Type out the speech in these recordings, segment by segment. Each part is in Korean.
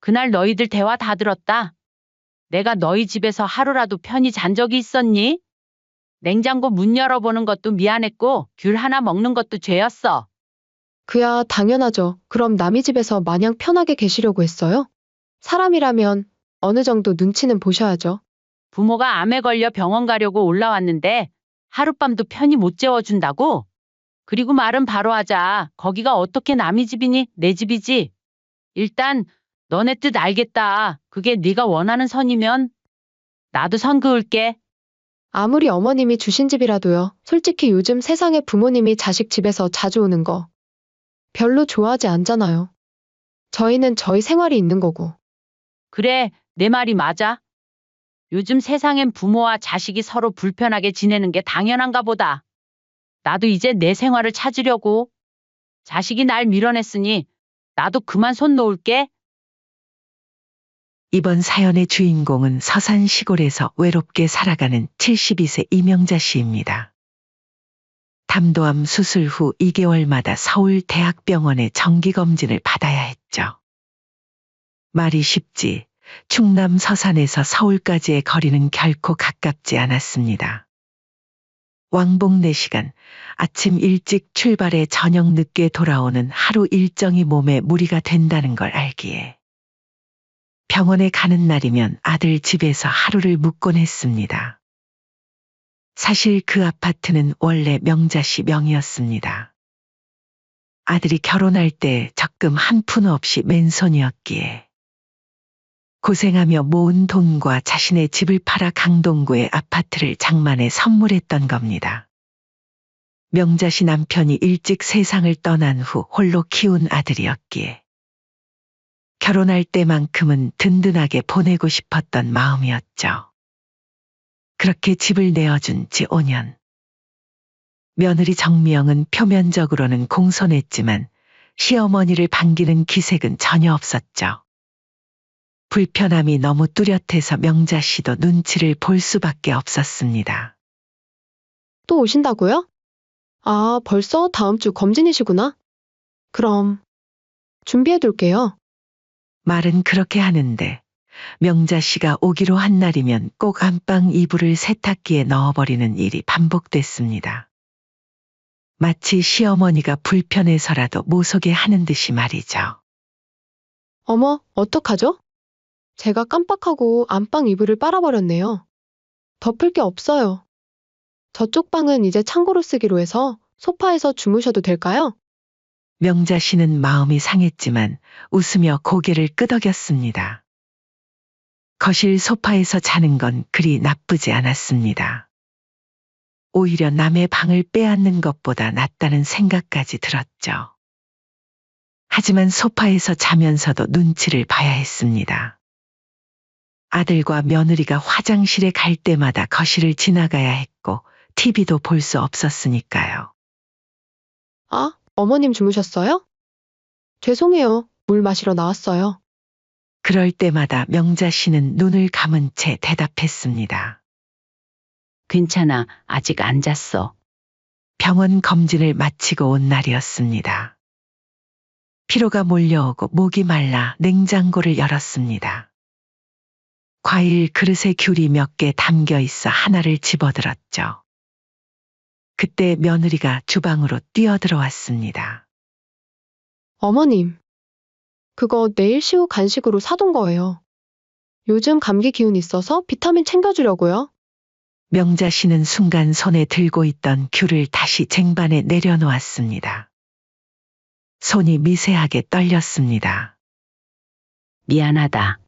그날 너희들 대화 다 들었다. 내가 너희 집에서 하루라도 편히 잔 적이 있었니? 냉장고 문 열어보는 것도 미안했고 귤 하나 먹는 것도 죄였어. 그야 당연하죠. 그럼 남의 집에서 마냥 편하게 계시려고 했어요? 사람이라면 어느 정도 눈치는 보셔야죠. 부모가 암에 걸려 병원 가려고 올라왔는데 하룻밤도 편히 못 재워준다고? 그리고 말은 바로 하자. 거기가 어떻게 남의 집이니? 내 집이지. 일단 너네 뜻 알겠다. 그게 네가 원하는 선이면 나도 선 그을게. 아무리 어머님이 주신 집이라도요. 솔직히 요즘 세상에 부모님이 자식 집에서 자주 오는 거 별로 좋아하지 않잖아요. 저희는 저희 생활이 있는 거고. 그래, 내 말이 맞아. 요즘 세상엔 부모와 자식이 서로 불편하게 지내는 게 당연한가 보다. 나도 이제 내 생활을 찾으려고. 자식이 날 밀어냈으니 나도 그만 손 놓을게. 이번 사연의 주인공은 서산 시골에서 외롭게 살아가는 72세 이명자 씨입니다. 담도암 수술 후 2개월마다 서울대학병원의 정기검진을 받아야 했죠. 말이 쉽지 충남 서산에서 서울까지의 거리는 결코 가깝지 않았습니다. 왕복 4시간, 아침 일찍 출발해 저녁 늦게 돌아오는 하루 일정이 몸에 무리가 된다는 걸 알기에 병원에 가는 날이면 아들 집에서 하루를 묵곤 했습니다. 사실 그 아파트는 원래 명자 씨 명의였습니다. 아들이 결혼할 때 적금 한 푼 없이 맨손이었기에 고생하며 모은 돈과 자신의 집을 팔아 강동구의 아파트를 장만해 선물했던 겁니다. 명자 씨 남편이 일찍 세상을 떠난 후 홀로 키운 아들이었기에 결혼할 때만큼은 든든하게 보내고 싶었던 마음이었죠. 그렇게 집을 내어준 지 5년. 며느리 정미영은 표면적으로는 공손했지만 시어머니를 반기는 기색은 전혀 없었죠. 불편함이 너무 뚜렷해서 명자 씨도 눈치를 볼 수밖에 없었습니다. 또 오신다고요? 아, 벌써 다음 주 검진이시구나. 그럼 준비해둘게요. 말은 그렇게 하는데 명자 씨가 오기로 한 날이면 꼭 안방 이불을 세탁기에 넣어버리는 일이 반복됐습니다. 마치 시어머니가 불편해서라도 모속에 하는 듯이 말이죠. 어머, 어떡하죠? 제가 깜빡하고 안방 이불을 빨아버렸네요. 덮을 게 없어요. 저쪽 방은 이제 창고로 쓰기로 해서 소파에서 주무셔도 될까요? 명자 씨는 마음이 상했지만 웃으며 고개를 끄덕였습니다. 거실 소파에서 자는 건 그리 나쁘지 않았습니다. 오히려 남의 방을 빼앗는 것보다 낫다는 생각까지 들었죠. 하지만 소파에서 자면서도 눈치를 봐야 했습니다. 아들과 며느리가 화장실에 갈 때마다 거실을 지나가야 했고 TV도 볼 수 없었으니까요. 아, 어머님 주무셨어요? 죄송해요. 물 마시러 나왔어요. 그럴 때마다 명자 씨는 눈을 감은 채 대답했습니다. 괜찮아. 아직 안 잤어. 병원 검진을 마치고 온 날이었습니다. 피로가 몰려오고 목이 말라 냉장고를 열었습니다. 과일 그릇에 귤이 몇 개 담겨 있어 하나를 집어들었죠. 그때 며느리가 주방으로 뛰어들어왔습니다. 어머님, 그거 내일 시우 간식으로 사둔 거예요. 요즘 감기 기운 있어서 비타민 챙겨주려고요. 명자 씨는 순간 손에 들고 있던 귤을 다시 쟁반에 내려놓았습니다. 손이 미세하게 떨렸습니다. 미안하다.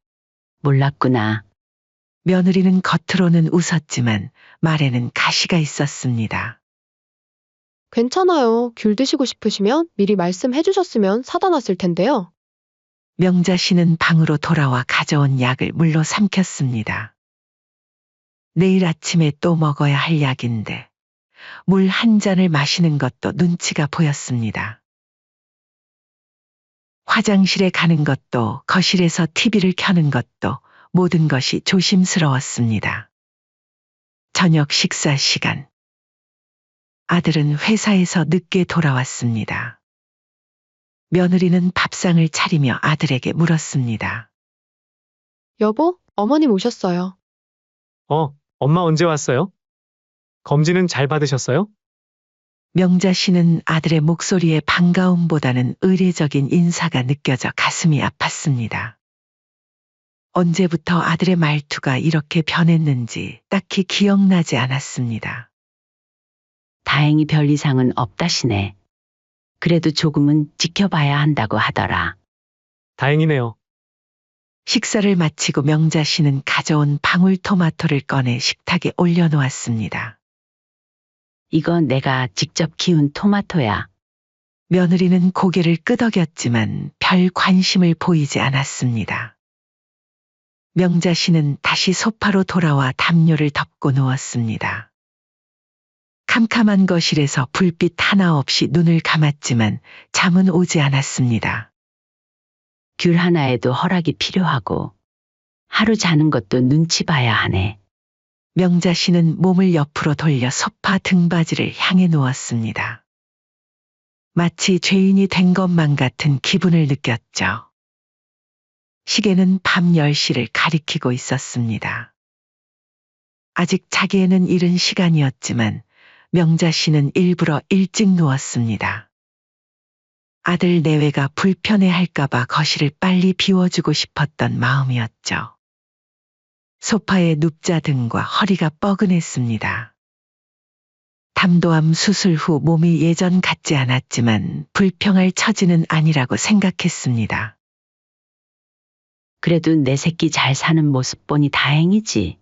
몰랐구나. 며느리는 겉으로는 웃었지만 말에는 가시가 있었습니다. 괜찮아요. 귤 드시고 싶으시면 미리 말씀해 주셨으면 사다 놨을 텐데요. 명자 씨는 방으로 돌아와 가져온 약을 물로 삼켰습니다. 내일 아침에 또 먹어야 할 약인데 물 한 잔을 마시는 것도 눈치가 보였습니다. 화장실에 가는 것도 거실에서 TV를 켜는 것도 모든 것이 조심스러웠습니다. 저녁 식사 시간. 아들은 회사에서 늦게 돌아왔습니다. 며느리는 밥상을 차리며 아들에게 물었습니다. 여보, 어머님 오셨어요. 엄마 언제 왔어요? 검진은 잘 받으셨어요? 명자 씨는 아들의 목소리에 반가움보다는 의례적인 인사가 느껴져 가슴이 아팠습니다. 언제부터 아들의 말투가 이렇게 변했는지 딱히 기억나지 않았습니다. 다행히 별 이상은 없다시네. 그래도 조금은 지켜봐야 한다고 하더라. 다행이네요. 식사를 마치고 명자 씨는 가져온 방울토마토를 꺼내 식탁에 올려놓았습니다. 이건 내가 직접 키운 토마토야. 며느리는 고개를 끄덕였지만 별 관심을 보이지 않았습니다. 명자 씨는 다시 소파로 돌아와 담요를 덮고 누웠습니다. 캄캄한 거실에서 불빛 하나 없이 눈을 감았지만 잠은 오지 않았습니다. 귤 하나에도 허락이 필요하고 하루 자는 것도 눈치 봐야 하네. 명자 씨는 몸을 옆으로 돌려 소파 등받이를 향해 누웠습니다. 마치 죄인이 된 것만 같은 기분을 느꼈죠. 시계는 밤 10시를 가리키고 있었습니다. 아직 자기에는 이른 시간이었지만 명자 씨는 일부러 일찍 누웠습니다. 아들 내외가 불편해할까봐 거실을 빨리 비워주고 싶었던 마음이었죠. 소파에 눕자 등과 허리가 뻐근했습니다. 담도암 수술 후 몸이 예전 같지 않았지만 불평할 처지는 아니라고 생각했습니다. 그래도 내 새끼 잘 사는 모습 보니 다행이지.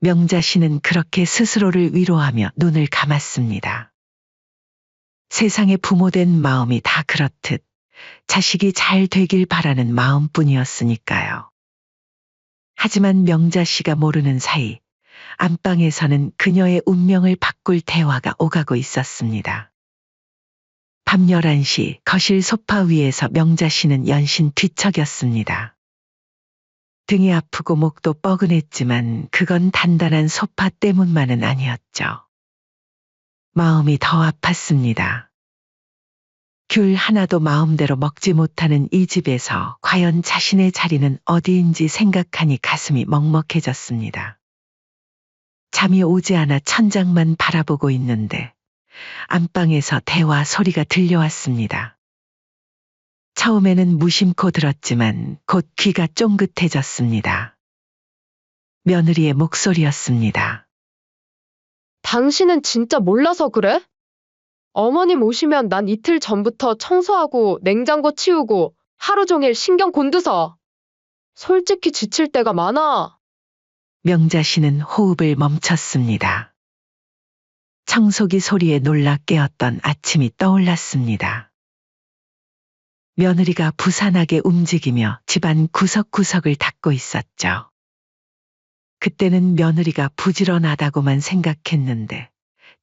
명자 씨는 그렇게 스스로를 위로하며 눈을 감았습니다. 세상에 부모된 마음이 다 그렇듯 자식이 잘 되길 바라는 마음뿐이었으니까요. 하지만 명자 씨가 모르는 사이 안방에서는 그녀의 운명을 바꿀 대화가 오가고 있었습니다. 밤 11시 거실 소파 위에서 명자 씨는 연신 뒤척였습니다. 등이 아프고 목도 뻐근했지만 그건 단단한 소파 때문만은 아니었죠. 마음이 더 아팠습니다. 귤 하나도 마음대로 먹지 못하는 이 집에서 과연 자신의 자리는 어디인지 생각하니 가슴이 먹먹해졌습니다. 잠이 오지 않아 천장만 바라보고 있는데 안방에서 대화 소리가 들려왔습니다. 처음에는 무심코 들었지만 곧 귀가 쫑긋해졌습니다. 며느리의 목소리였습니다. 당신은 진짜 몰라서 그래? 어머님 오시면 난 이틀 전부터 청소하고 냉장고 치우고 하루 종일 신경 곤두서. 솔직히 지칠 때가 많아. 명자 씨는 호흡을 멈췄습니다. 청소기 소리에 놀라 깨었던 아침이 떠올랐습니다. 며느리가 부산하게 움직이며 집안 구석구석을 닦고 있었죠. 그때는 며느리가 부지런하다고만 생각했는데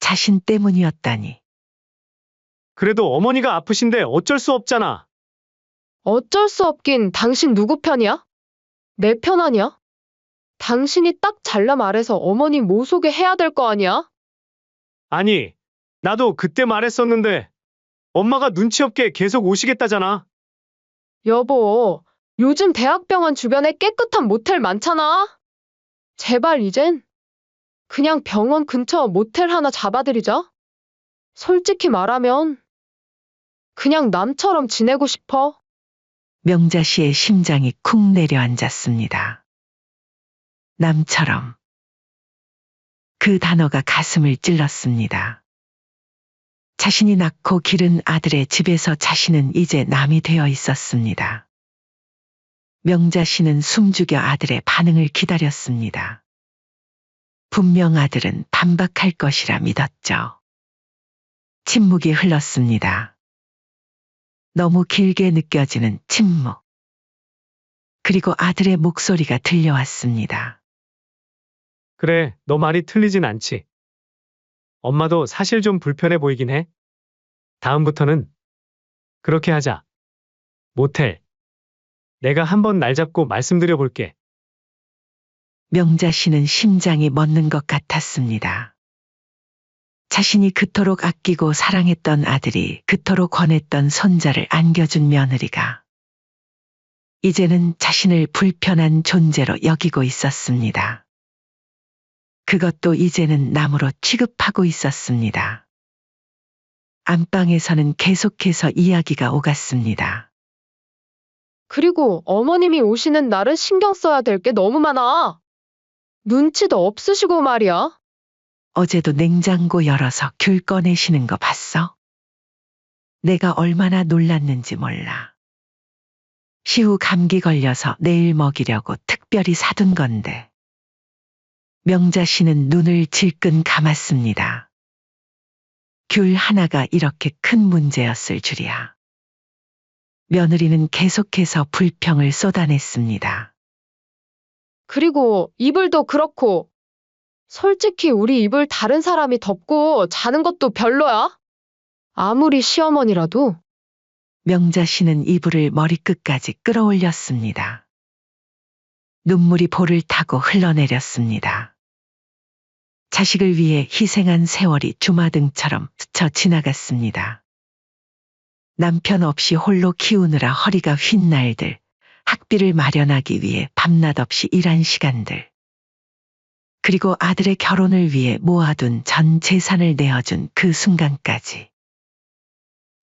자신 때문이었다니. 그래도 어머니가 아프신데 어쩔 수 없잖아. 어쩔 수 없긴 당신 누구 편이야? 내 편 아니야? 당신이 딱 잘라 말해서 어머니 모속에 해야 될 거 아니야? 아니, 나도 그때 말했었는데 엄마가 눈치 없게 계속 오시겠다잖아. 여보, 요즘 대학병원 주변에 깨끗한 모텔 많잖아. 제발 이젠 그냥 병원 근처 모텔 하나 잡아드리자. 솔직히 말하면 그냥 남처럼 지내고 싶어. 명자 씨의 심장이 쿵 내려앉았습니다. 남처럼. 그 단어가 가슴을 찔렀습니다. 자신이 낳고 기른 아들의 집에서 자신은 이제 남이 되어 있었습니다. 명자 씨는 숨죽여 아들의 반응을 기다렸습니다. 분명 아들은 반박할 것이라 믿었죠. 침묵이 흘렀습니다. 너무 길게 느껴지는 침묵. 그리고 아들의 목소리가 들려왔습니다. 그래, 너 말이 틀리진 않지. 엄마도 사실 좀 불편해 보이긴 해. 다음부터는 그렇게 하자. 모텔. 내가 한번 날 잡고 말씀드려 볼게. 명자 씨는 심장이 멎는 것 같았습니다. 자신이 그토록 아끼고 사랑했던 아들이 그토록 권했던 손자를 안겨준 며느리가 이제는 자신을 불편한 존재로 여기고 있었습니다. 그것도 이제는 남으로 취급하고 있었습니다. 안방에서는 계속해서 이야기가 오갔습니다. 그리고 어머님이 오시는 날은 신경 써야 될 게 너무 많아. 눈치도 없으시고 말이야. 어제도 냉장고 열어서 귤 꺼내시는 거 봤어? 내가 얼마나 놀랐는지 몰라. 시후 감기 걸려서 내일 먹이려고 특별히 사둔 건데. 명자 씨는 눈을 질끈 감았습니다. 귤 하나가 이렇게 큰 문제였을 줄이야. 며느리는 계속해서 불평을 쏟아냈습니다. 그리고 이불도 그렇고. 솔직히 우리 이불 다른 사람이 덮고 자는 것도 별로야. 아무리 시어머니라도. 명자 씨는 이불을 머리끝까지 끌어올렸습니다. 눈물이 볼을 타고 흘러내렸습니다. 자식을 위해 희생한 세월이 주마등처럼 스쳐 지나갔습니다. 남편 없이 홀로 키우느라 허리가 휜 날들, 학비를 마련하기 위해 밤낮 없이 일한 시간들, 그리고 아들의 결혼을 위해 모아둔 전 재산을 내어준 그 순간까지.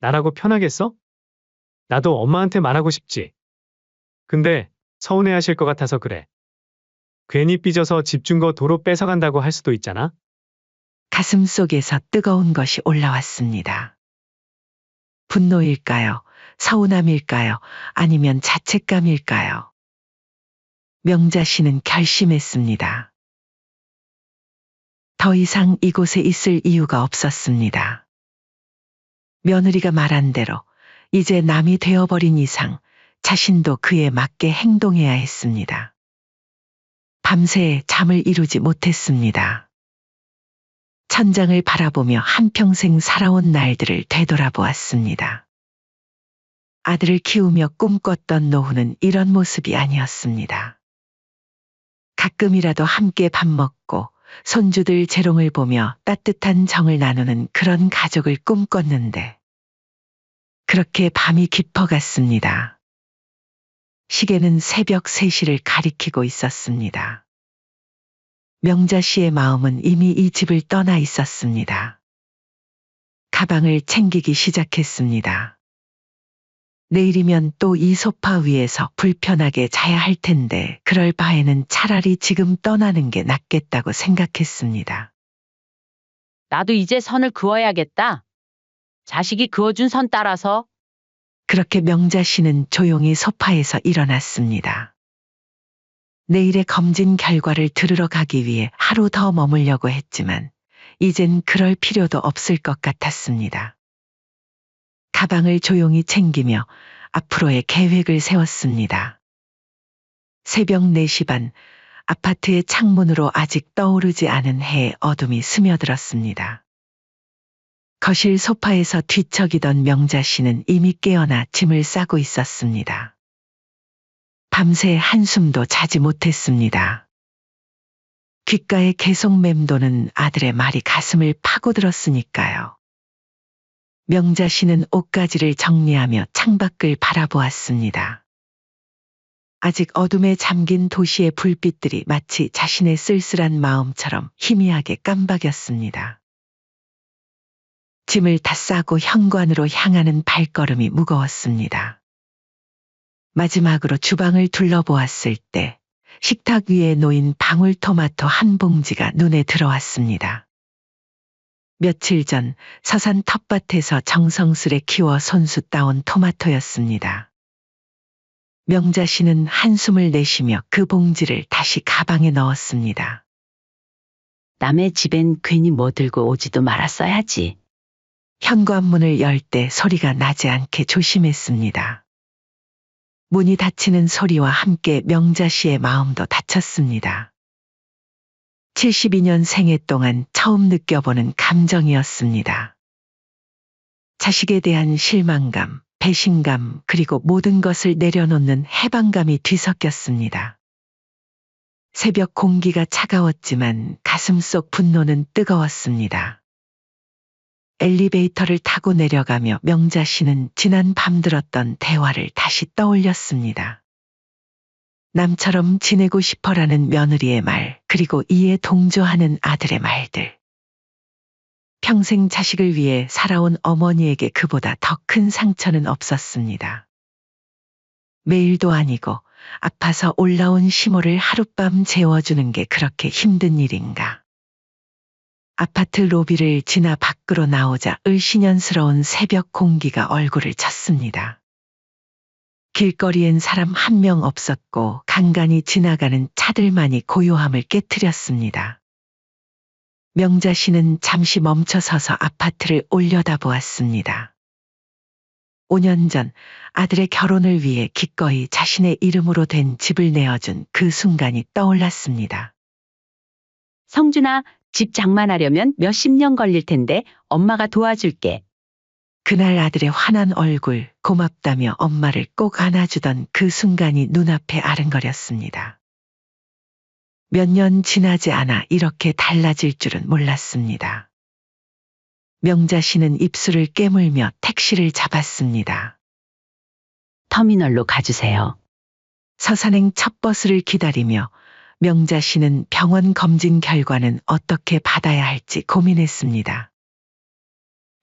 나라고 편하겠어? 나도 엄마한테 말하고 싶지. 근데 서운해하실 것 같아서 그래. 괜히 삐져서 집 준 거 도로 뺏어간다고 할 수도 있잖아. 가슴 속에서 뜨거운 것이 올라왔습니다. 분노일까요? 서운함일까요? 아니면 자책감일까요? 명자 씨는 결심했습니다. 더 이상 이곳에 있을 이유가 없었습니다. 며느리가 말한 대로 이제 남이 되어버린 이상 자신도 그에 맞게 행동해야 했습니다. 밤새 잠을 이루지 못했습니다. 천장을 바라보며 한평생 살아온 날들을 되돌아보았습니다. 아들을 키우며 꿈꿨던 노후는 이런 모습이 아니었습니다. 가끔이라도 함께 밥 먹고 손주들 재롱을 보며 따뜻한 정을 나누는 그런 가족을 꿈꿨는데 그렇게 밤이 깊어갔습니다. 시계는 새벽 3시를 가리키고 있었습니다. 명자 씨의 마음은 이미 이 집을 떠나 있었습니다. 가방을 챙기기 시작했습니다. 내일이면 또 이 소파 위에서 불편하게 자야 할 텐데 그럴 바에는 차라리 지금 떠나는 게 낫겠다고 생각했습니다. 나도 이제 선을 그어야겠다. 자식이 그어준 선 따라서. 그렇게 명자 씨는 조용히 소파에서 일어났습니다. 내일의 검진 결과를 들으러 가기 위해 하루 더 머물려고 했지만 이젠 그럴 필요도 없을 것 같았습니다. 가방을 조용히 챙기며 앞으로의 계획을 세웠습니다. 새벽 4시 반, 아파트의 창문으로 아직 떠오르지 않은 해의 어둠이 스며들었습니다. 거실 소파에서 뒤척이던 명자 씨는 이미 깨어나 짐을 싸고 있었습니다. 밤새 한숨도 자지 못했습니다. 귓가에 계속 맴도는 아들의 말이 가슴을 파고들었으니까요. 명자 씨는 옷가지를 정리하며 창밖을 바라보았습니다. 아직 어둠에 잠긴 도시의 불빛들이 마치 자신의 쓸쓸한 마음처럼 희미하게 깜박였습니다. 짐을 다 싸고 현관으로 향하는 발걸음이 무거웠습니다. 마지막으로 주방을 둘러보았을 때 식탁 위에 놓인 방울토마토 한 봉지가 눈에 들어왔습니다. 며칠 전 서산 텃밭에서 정성스레 키워 손수 따온 토마토였습니다. 명자 씨는 한숨을 내쉬며 그 봉지를 다시 가방에 넣었습니다. 남의 집엔 괜히 뭐 들고 오지도 말았어야지. 현관문을 열 때 소리가 나지 않게 조심했습니다. 문이 닫히는 소리와 함께 명자 씨의 마음도 닫혔습니다. 72년 생애 동안 처음 느껴보는 감정이었습니다. 자식에 대한 실망감, 배신감, 그리고 모든 것을 내려놓는 해방감이 뒤섞였습니다. 새벽 공기가 차가웠지만 가슴속 분노는 뜨거웠습니다. 엘리베이터를 타고 내려가며 명자 씨는 지난 밤 들었던 대화를 다시 떠올렸습니다. 남처럼 지내고 싶어라는 며느리의 말, 그리고 이에 동조하는 아들의 말들. 평생 자식을 위해 살아온 어머니에게 그보다 더 큰 상처는 없었습니다. 매일도 아니고 아파서 올라온 시모를 하룻밤 재워주는 게 그렇게 힘든 일인가. 아파트 로비를 지나 밖으로 나오자 을씨년스러운 새벽 공기가 얼굴을 쳤습니다. 길거리엔 사람 한 명 없었고 간간히 지나가는 차들만이 고요함을 깨트렸습니다. 명자 씨는 잠시 멈춰서서 아파트를 올려다보았습니다. 5년 전 아들의 결혼을 위해 기꺼이 자신의 이름으로 된 집을 내어준 그 순간이 떠올랐습니다. 성준아, 집 장만하려면 몇십 년 걸릴 텐데 엄마가 도와줄게. 그날 아들의 환한 얼굴, 고맙다며 엄마를 꼭 안아주던 그 순간이 눈앞에 아른거렸습니다. 몇 년 지나지 않아 이렇게 달라질 줄은 몰랐습니다. 명자 씨는 입술을 깨물며 택시를 잡았습니다. 터미널로 가주세요. 서산행 첫 버스를 기다리며 명자 씨는 병원 검진 결과는 어떻게 받아야 할지 고민했습니다.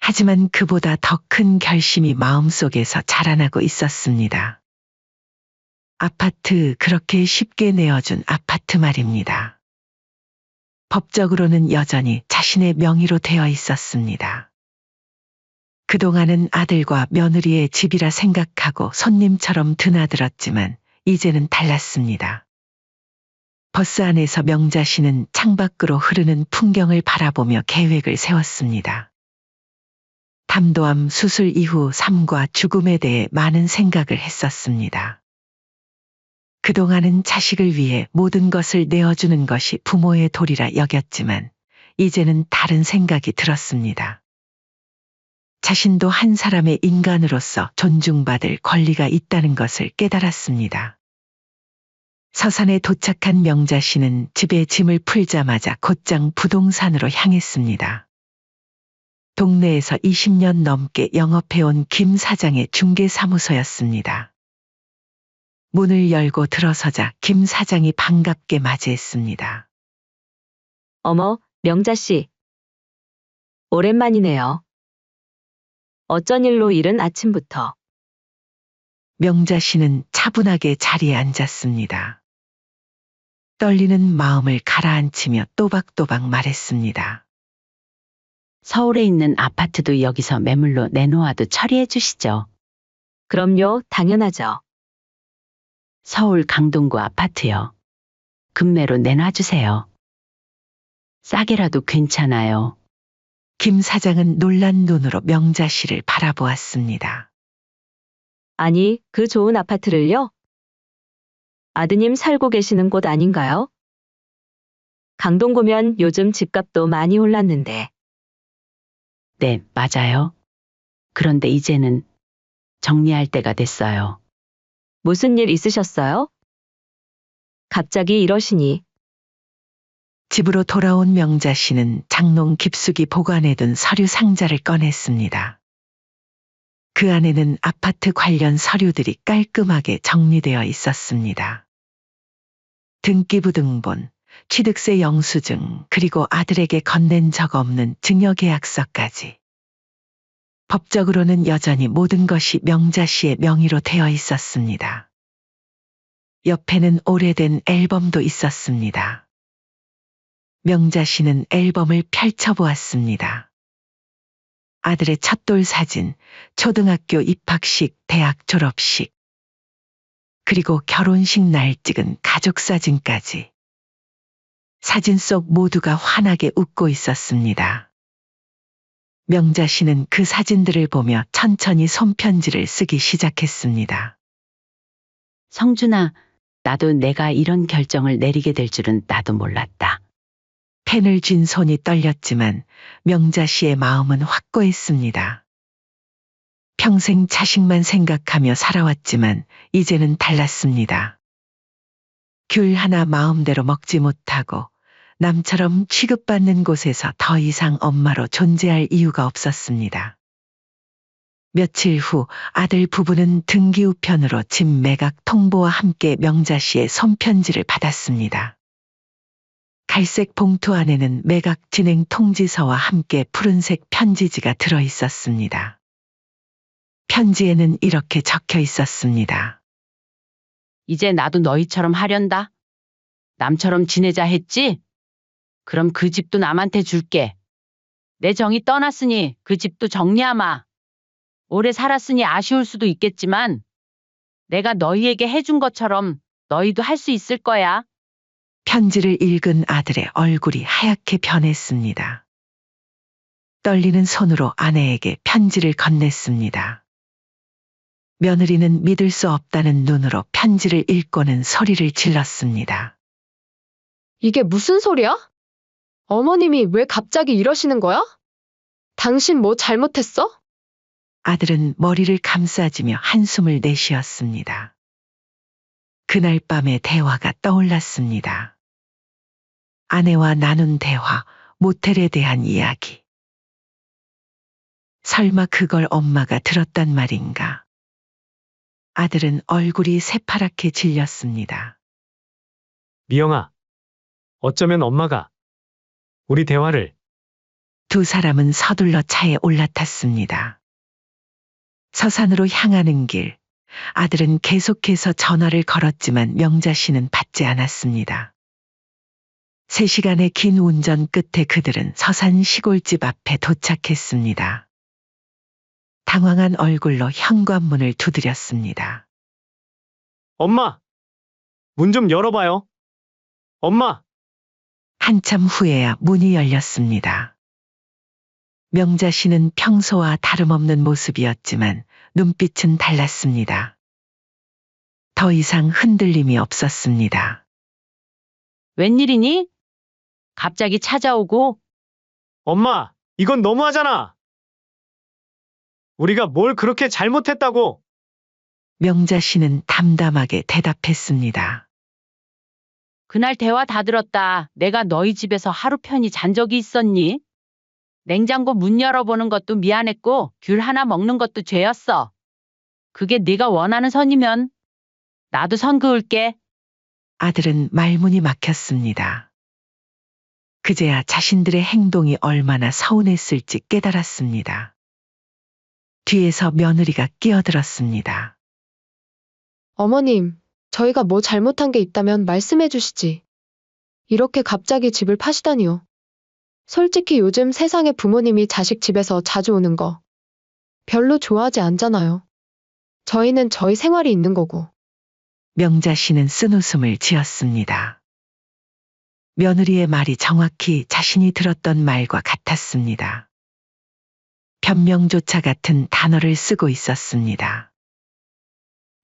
하지만 그보다 더 큰 결심이 마음속에서 자라나고 있었습니다. 아파트, 그렇게 쉽게 내어준 아파트 말입니다. 법적으로는 여전히 자신의 명의로 되어 있었습니다. 그동안은 아들과 며느리의 집이라 생각하고 손님처럼 드나들었지만 이제는 달랐습니다. 버스 안에서 명자 씨는 창밖으로 흐르는 풍경을 바라보며 계획을 세웠습니다. 담도암 수술 이후 삶과 죽음에 대해 많은 생각을 했었습니다. 그동안은 자식을 위해 모든 것을 내어주는 것이 부모의 도리라 여겼지만 이제는 다른 생각이 들었습니다. 자신도 한 사람의 인간으로서 존중받을 권리가 있다는 것을 깨달았습니다. 서산에 도착한 명자 씨는 집에 짐을 풀자마자 곧장 부동산으로 향했습니다. 동네에서 20년 넘게 영업해온 김 사장의 중개사무소였습니다. 문을 열고 들어서자 김 사장이 반갑게 맞이했습니다. 어머, 명자 씨. 오랜만이네요. 어쩐 일로 이른 아침부터. 명자 씨는 차분하게 자리에 앉았습니다. 떨리는 마음을 가라앉히며 또박또박 말했습니다. 서울에 있는 아파트도 여기서 매물로 내놓아도 처리해 주시죠. 그럼요, 당연하죠. 서울 강동구 아파트요. 금매로 내놔주세요. 싸게라도 괜찮아요. 김 사장은 놀란 눈으로 명자 씨를 바라보았습니다. 아니, 그 좋은 아파트를요? 아드님 살고 계시는 곳 아닌가요? 강동구면 요즘 집값도 많이 올랐는데. 네, 맞아요. 그런데 이제는 정리할 때가 됐어요. 무슨 일 있으셨어요? 갑자기 이러시니. 집으로 돌아온 명자 씨는 장롱 깊숙이 보관해둔 서류 상자를 꺼냈습니다. 그 안에는 아파트 관련 서류들이 깔끔하게 정리되어 있었습니다. 등기부등본, 취득세 영수증, 그리고 아들에게 건넨 적 없는 증여계약서까지. 법적으로는 여전히 모든 것이 명자 씨의 명의로 되어 있었습니다. 옆에는 오래된 앨범도 있었습니다. 명자 씨는 앨범을 펼쳐보았습니다. 아들의 첫돌 사진, 초등학교 입학식, 대학 졸업식, 그리고 결혼식 날 찍은 가족 사진까지. 사진 속 모두가 환하게 웃고 있었습니다. 명자 씨는 그 사진들을 보며 천천히 손편지를 쓰기 시작했습니다. 성준아, 나도 내가 이런 결정을 내리게 될 줄은 나도 몰랐다. 펜을 쥔 손이 떨렸지만 명자 씨의 마음은 확고했습니다. 평생 자식만 생각하며 살아왔지만 이제는 달랐습니다. 귤 하나 마음대로 먹지 못하고 남처럼 취급받는 곳에서 더 이상 엄마로 존재할 이유가 없었습니다. 며칠 후 아들 부부는 등기 우편으로 집 매각 통보와 함께 명자 씨의 손편지를 받았습니다. 갈색 봉투 안에는 매각 진행 통지서와 함께 푸른색 편지지가 들어 있었습니다. 편지에는 이렇게 적혀 있었습니다. 이제 나도 너희처럼 하련다. 남처럼 지내자 했지? 그럼 그 집도 남한테 줄게. 내 정이 떠났으니 그 집도 정리하마. 오래 살았으니 아쉬울 수도 있겠지만 내가 너희에게 해준 것처럼 너희도 할 수 있을 거야. 편지를 읽은 아들의 얼굴이 하얗게 변했습니다. 떨리는 손으로 아내에게 편지를 건넸습니다. 며느리는 믿을 수 없다는 눈으로 편지를 읽고는 소리를 질렀습니다. 이게 무슨 소리야? 어머님이 왜 갑자기 이러시는 거야? 당신 뭐 잘못했어? 아들은 머리를 감싸지며 한숨을 내쉬었습니다. 그날 밤의 대화가 떠올랐습니다. 아내와 나눈 대화, 모텔에 대한 이야기. 설마 그걸 엄마가 들었단 말인가? 아들은 얼굴이 새파랗게 질렸습니다. 미영아, 어쩌면 엄마가 우리 대화를. 두 사람은 서둘러 차에 올라탔습니다. 서산으로 향하는 길, 아들은 계속해서 전화를 걸었지만 명자 씨는 받지 않았습니다. 3시간의 긴 운전 끝에 그들은 서산 시골집 앞에 도착했습니다. 당황한 얼굴로 현관문을 두드렸습니다. 엄마! 문 좀 열어봐요. 엄마! 한참 후에야 문이 열렸습니다. 명자 씨는 평소와 다름없는 모습이었지만 눈빛은 달랐습니다. 더 이상 흔들림이 없었습니다. 웬일이니? 갑자기 찾아오고 엄마! 이건 너무하잖아! 우리가 뭘 그렇게 잘못했다고! 명자 씨는 담담하게 대답했습니다. 그날 대화 다 들었다. 내가 너희 집에서 하루 편히 잔 적이 있었니? 냉장고 문 열어보는 것도 미안했고 귤 하나 먹는 것도 죄였어. 그게 네가 원하는 선이면 나도 선 그을게. 아들은 말문이 막혔습니다. 그제야 자신들의 행동이 얼마나 서운했을지 깨달았습니다. 뒤에서 며느리가 끼어들었습니다. 어머님, 저희가 뭐 잘못한 게 있다면 말씀해 주시지. 이렇게 갑자기 집을 파시다니요. 솔직히 요즘 세상에 부모님이 자식 집에서 자주 오는 거 별로 좋아하지 않잖아요. 저희는 저희 생활이 있는 거고. 명자 씨는 쓴웃음을 지었습니다. 며느리의 말이 정확히 자신이 들었던 말과 같았습니다. 변명조차 같은 단어를 쓰고 있었습니다.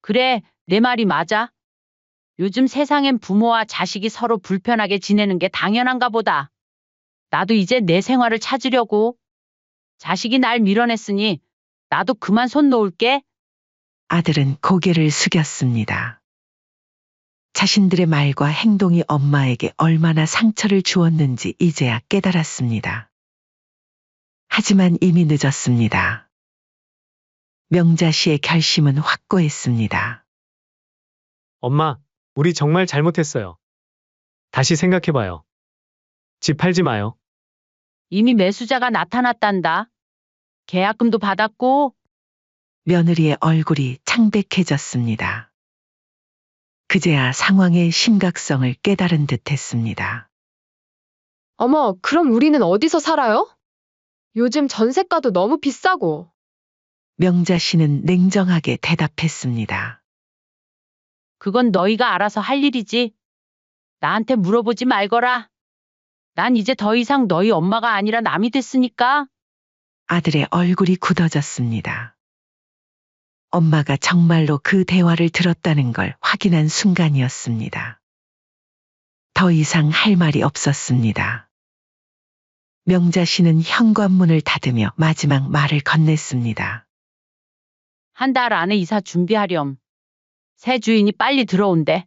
그래, 내 말이 맞아. 요즘 세상엔 부모와 자식이 서로 불편하게 지내는 게 당연한가 보다. 나도 이제 내 생활을 찾으려고. 자식이 날 밀어냈으니 나도 그만 손 놓을게. 아들은 고개를 숙였습니다. 자신들의 말과 행동이 엄마에게 얼마나 상처를 주었는지 이제야 깨달았습니다. 하지만 이미 늦었습니다. 명자 씨의 결심은 확고했습니다. 엄마, 우리 정말 잘못했어요. 다시 생각해봐요. 집 팔지 마요. 이미 매수자가 나타났단다. 계약금도 받았고. 며느리의 얼굴이 창백해졌습니다. 그제야 상황의 심각성을 깨달은 듯했습니다. 어머, 그럼 우리는 어디서 살아요? 요즘 전세가도 너무 비싸고. 명자 씨는 냉정하게 대답했습니다. 그건 너희가 알아서 할 일이지. 나한테 물어보지 말거라. 난 이제 더 이상 너희 엄마가 아니라 남이 됐으니까. 아들의 얼굴이 굳어졌습니다. 엄마가 정말로 그 대화를 들었다는 걸 확인한 순간이었습니다. 더 이상 할 말이 없었습니다. 명자 씨는 현관문을 닫으며 마지막 말을 건넸습니다. 한 달 안에 이사 준비하렴. 새 주인이 빨리 들어온대.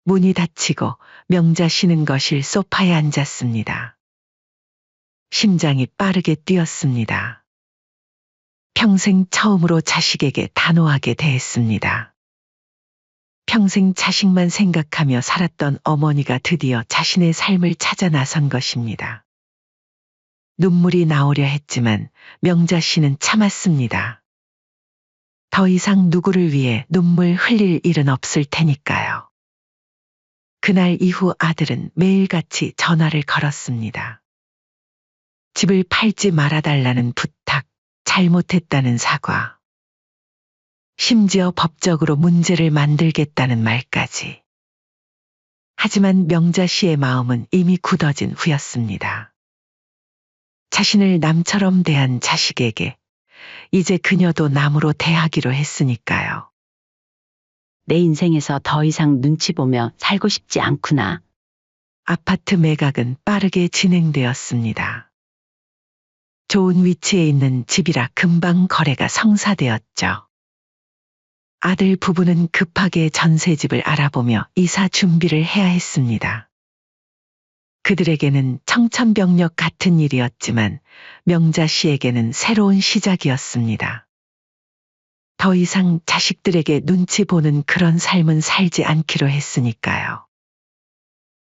문이 닫히고 명자 씨는 거실 소파에 앉았습니다. 심장이 빠르게 뛰었습니다. 평생 처음으로 자식에게 단호하게 대했습니다. 평생 자식만 생각하며 살았던 어머니가 드디어 자신의 삶을 찾아 나선 것입니다. 눈물이 나오려 했지만 명자 씨는 참았습니다. 더 이상 누구를 위해 눈물 흘릴 일은 없을 테니까요. 그날 이후 아들은 매일같이 전화를 걸었습니다. 집을 팔지 말아달라는 부탁, 잘못했다는 사과. 심지어 법적으로 문제를 만들겠다는 말까지. 하지만 명자 씨의 마음은 이미 굳어진 후였습니다. 자신을 남처럼 대한 자식에게 이제 그녀도 남으로 대하기로 했으니까요. 내 인생에서 더 이상 눈치 보며 살고 싶지 않구나. 아파트 매각은 빠르게 진행되었습니다. 좋은 위치에 있는 집이라 금방 거래가 성사되었죠. 아들 부부는 급하게 전세집을 알아보며 이사 준비를 해야 했습니다. 그들에게는 청천벽력 같은 일이었지만 명자 씨에게는 새로운 시작이었습니다. 더 이상 자식들에게 눈치 보는 그런 삶은 살지 않기로 했으니까요.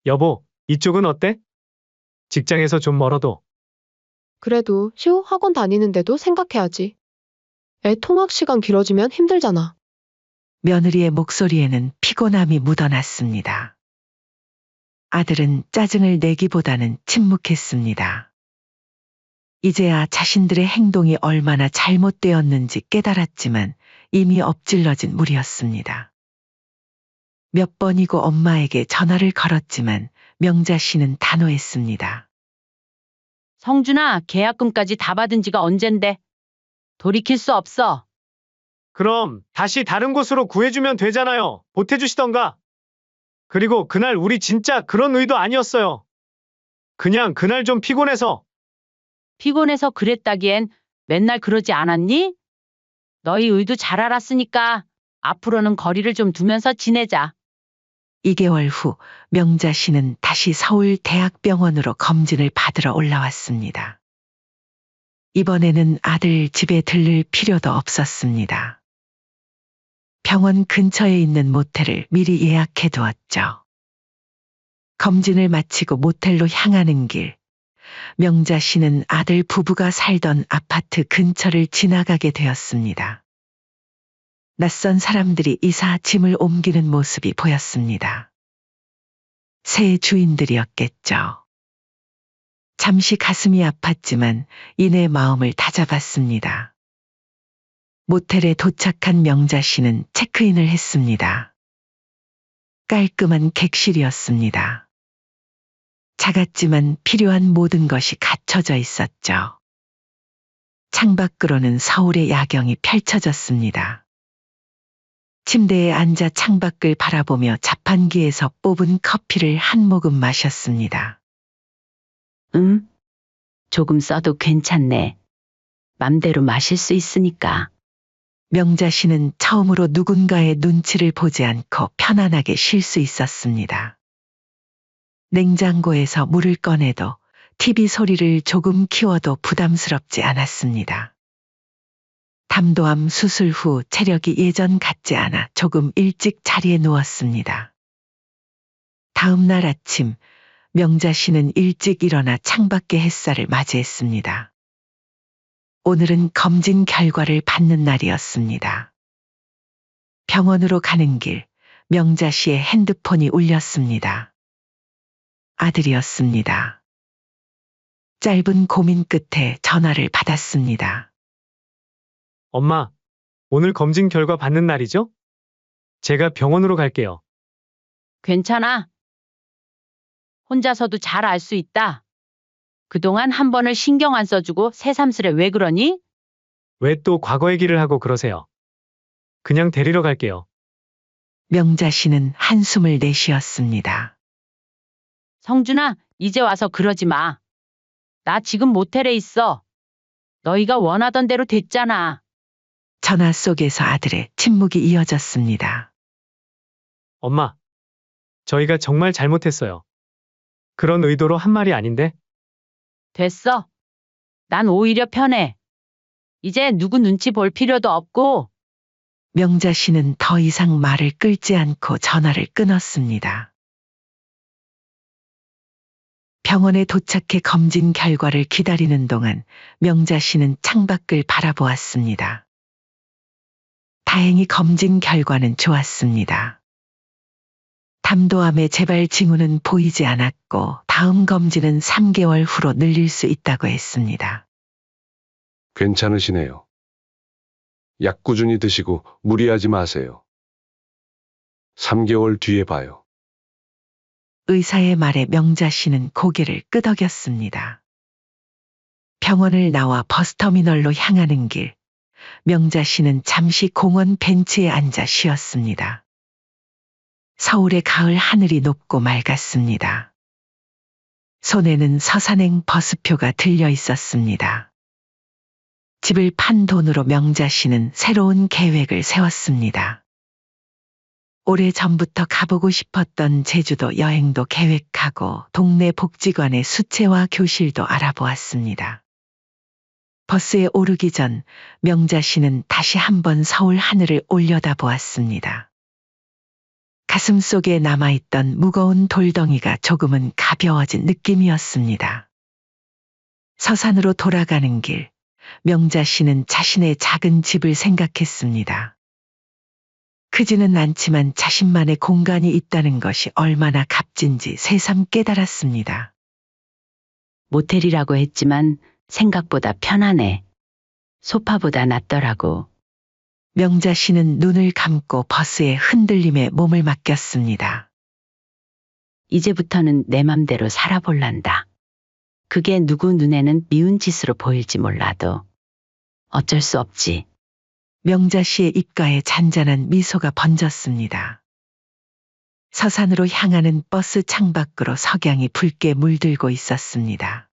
여보, 이쪽은 어때? 직장에서 좀 멀어도. 그래도 시우 학원 다니는데도 생각해야지. 애 통학 시간 길어지면 힘들잖아. 며느리의 목소리에는 피곤함이 묻어났습니다. 아들은 짜증을 내기보다는 침묵했습니다. 이제야 자신들의 행동이 얼마나 잘못되었는지 깨달았지만 이미 엎질러진 물이었습니다. 몇 번이고 엄마에게 전화를 걸었지만 명자 씨는 단호했습니다. 성준아, 계약금까지 다 받은 지가 언젠데. 돌이킬 수 없어. 그럼 다시 다른 곳으로 구해주면 되잖아요. 보태주시던가. 그리고 그날 우리 진짜 그런 의도 아니었어요. 그냥 그날 좀 피곤해서. 피곤해서 그랬다기엔 맨날 그러지 않았니? 너희 의도 잘 알았으니까 앞으로는 거리를 좀 두면서 지내자. 2개월 후 명자 씨는 다시 서울 대학병원으로 검진을 받으러 올라왔습니다. 이번에는 아들 집에 들를 필요도 없었습니다. 병원 근처에 있는 모텔을 미리 예약해 두었죠. 검진을 마치고 모텔로 향하는 길, 명자 씨는 아들 부부가 살던 아파트 근처를 지나가게 되었습니다. 낯선 사람들이 이사 짐을 옮기는 모습이 보였습니다. 새 주인들이었겠죠. 잠시 가슴이 아팠지만 이내 마음을 다잡았습니다. 모텔에 도착한 명자 씨는 체크인을 했습니다. 깔끔한 객실이었습니다. 작았지만 필요한 모든 것이 갖춰져 있었죠. 창밖으로는 서울의 야경이 펼쳐졌습니다. 침대에 앉아 창밖을 바라보며 자판기에서 뽑은 커피를 한 모금 마셨습니다. 조금 써도 괜찮네. 맘대로 마실 수 있으니까. 명자 씨는 처음으로 누군가의 눈치를 보지 않고 편안하게 쉴 수 있었습니다. 냉장고에서 물을 꺼내도 TV 소리를 조금 키워도 부담스럽지 않았습니다. 담도암 수술 후 체력이 예전 같지 않아 조금 일찍 자리에 누웠습니다. 다음 날 아침, 명자 씨는 일찍 일어나 창밖의 햇살을 맞이했습니다. 오늘은 검진 결과를 받는 날이었습니다. 병원으로 가는 길, 명자 씨의 핸드폰이 울렸습니다. 아들이었습니다. 짧은 고민 끝에 전화를 받았습니다. 엄마, 오늘 검진 결과 받는 날이죠? 제가 병원으로 갈게요. 괜찮아. 혼자서도 잘 알 수 있다. 그동안 한 번을 신경 안 써주고 새삼스레 왜 그러니? 왜 또 과거 얘기를 하고 그러세요? 그냥 데리러 갈게요. 명자 씨는 한숨을 내쉬었습니다. 성준아, 이제 와서 그러지 마. 나 지금 모텔에 있어. 너희가 원하던 대로 됐잖아. 전화 속에서 아들의 침묵이 이어졌습니다. 엄마, 저희가 정말 잘못했어요. 그런 의도로 한 말이 아닌데? 됐어. 난 오히려 편해. 이제 누구 눈치 볼 필요도 없고 명자 씨는 더 이상 말을 끌지 않고 전화를 끊었습니다. 병원에 도착해 검진 결과를 기다리는 동안 명자 씨는 창밖을 바라보았습니다. 다행히 검진 결과는 좋았습니다. 담도암의 재발 징후는 보이지 않았고 다음 검진은 3개월 후로 늘릴 수 있다고 했습니다. 괜찮으시네요. 약 꾸준히 드시고 무리하지 마세요. 3개월 뒤에 봐요. 의사의 말에 명자 씨는 고개를 끄덕였습니다. 병원을 나와 버스터미널로 향하는 길, 명자 씨는 잠시 공원 벤치에 앉아 쉬었습니다. 서울의 가을 하늘이 높고 맑았습니다. 손에는 서산행 버스표가 들려 있었습니다. 집을 판 돈으로 명자 씨는 새로운 계획을 세웠습니다. 오래전부터 가보고 싶었던 제주도 여행도 계획하고 동네 복지관의 수채화 교실도 알아보았습니다. 버스에 오르기 전 명자 씨는 다시 한번 서울 하늘을 올려다보았습니다. 가슴 속에 남아있던 무거운 돌덩이가 조금은 가벼워진 느낌이었습니다. 서산으로 돌아가는 길, 명자 씨는 자신의 작은 집을 생각했습니다. 크지는 않지만 자신만의 공간이 있다는 것이 얼마나 값진지 새삼 깨달았습니다. 모텔이라고 했지만 생각보다 편하네. 소파보다 낫더라고. 명자 씨는 눈을 감고 버스의 흔들림에 몸을 맡겼습니다. 이제부터는 내 맘대로 살아볼란다. 그게 누구 눈에는 미운 짓으로 보일지 몰라도 어쩔 수 없지. 명자 씨의 입가에 잔잔한 미소가 번졌습니다. 서산으로 향하는 버스 창밖으로 석양이 붉게 물들고 있었습니다.